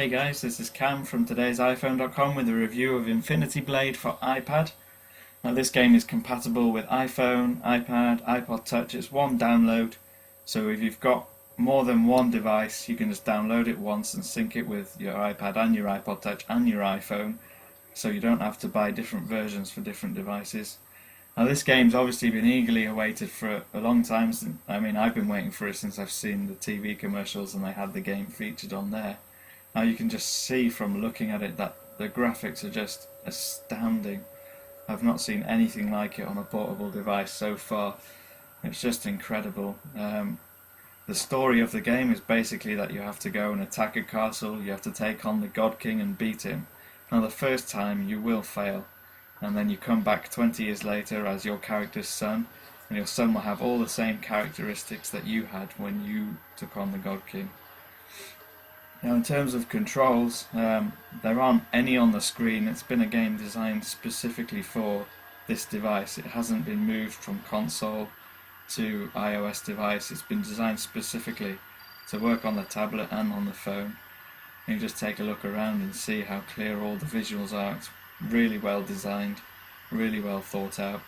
Hey guys, this is Cam from today's iPhone.com with a review of Infinity Blade for iPad. Now this game is compatible with iPhone, iPad, iPod Touch. It's one download, so if you've got more than one device you can just download it once and sync it with your iPad and your iPod Touch and your iPhone, so you don't have to buy different versions for different devices. Now this game's obviously been eagerly awaited for a long time. I've been waiting for it since I've seen the TV commercials and they had the game featured on there. Now you can just see from looking at it that the graphics are just astounding. I've not seen anything like it on a portable device so far. It's just incredible. The story of the game is basically that you have to go and attack a castle, you have to take on the God King and beat him. Now the first time you will fail, and then you come back 20 years later as your character's son, and your son will have all the same characteristics that you had when you took on the God King. Now in terms of controls, there aren't any on the screen. It's been a game designed specifically for this device. It hasn't been moved from console to iOS device. It's been designed specifically to work on the tablet and on the phone. You just take a look around and see how clear all the visuals are. It's really well designed, really well thought out.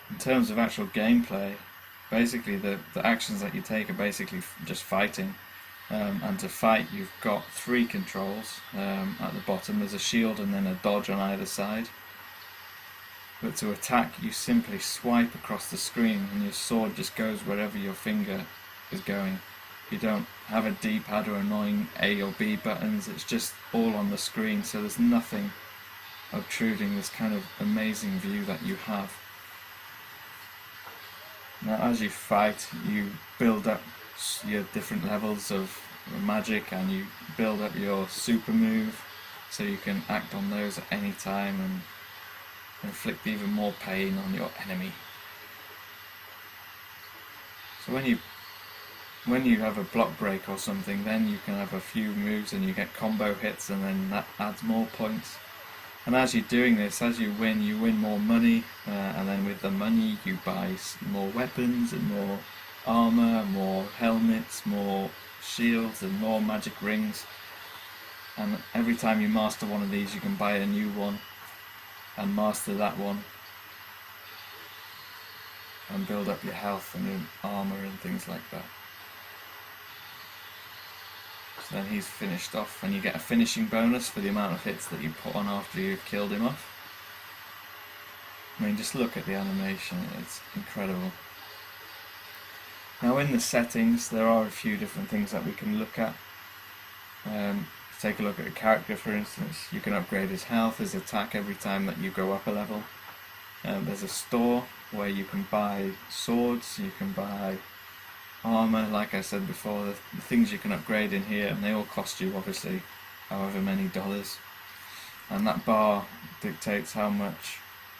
In terms of actual gameplay, basically the actions that you take are basically just fighting. And to fight you've got three controls. At the bottom there's a shield and then a dodge on either side. But to attack you simply swipe across the screen and your sword just goes wherever your finger is going. You don't have a D-pad or annoying A or B buttons, it's just all on the screen, so there's nothing obtruding this kind of amazing view that you have. Now as you fight you build up your different levels of magic and you build up your super move so you can act on those at any time and inflict even more pain on your enemy. So when you have a block break or something, then you can have a few moves and you get combo hits, and then that adds more points. And as you're doing this, as you win more money, and then with the money you buy more weapons and more armor, more helmets, more shields and more magic rings. And every time you master one of these you can buy a new one and master that one and build up your health and your armor and things like that. So then he's finished off and you get a finishing bonus for the amount of hits that you put on after you've killed him off. Just look at the animation, it's incredible. Now in the settings there are a few different things that we can look at. Take a look at a character, for instance. You can upgrade his health, his attack every time that you go up a level. There's a store where you can buy swords, you can buy armor, like I said before, the things you can upgrade in here, and they all cost you obviously however many dollars. And that bar dictates how much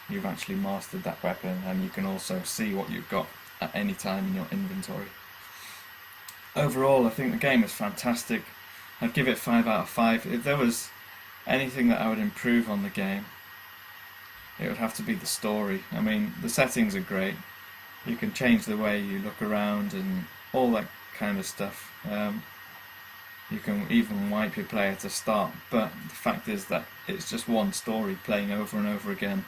you've actually mastered that weapon, and you can also see what you've got at any time in your inventory. Overall I think the game is fantastic. I'd give it 5 out of 5. If there was anything that I would improve on the game, it would have to be the story. The settings are great. You can change the way you look around and all that kind of stuff. You can even wipe your player to start, but the fact is that it's just one story playing over and over again.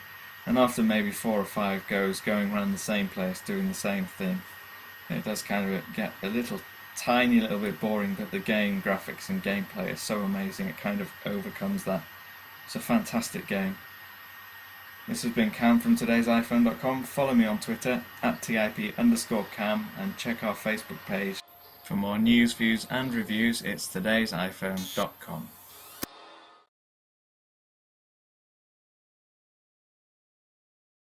And after maybe 4 or 5 goes, going around the same place, doing the same thing, it does kind of get a tiny little bit boring, but the game graphics and gameplay is so amazing it kind of overcomes that. It's a fantastic game. This has been Cam from today's iPhone.com. Follow me on Twitter @TIP_Cam and check our Facebook page. For more news, views and reviews, it's today's iPhone.com.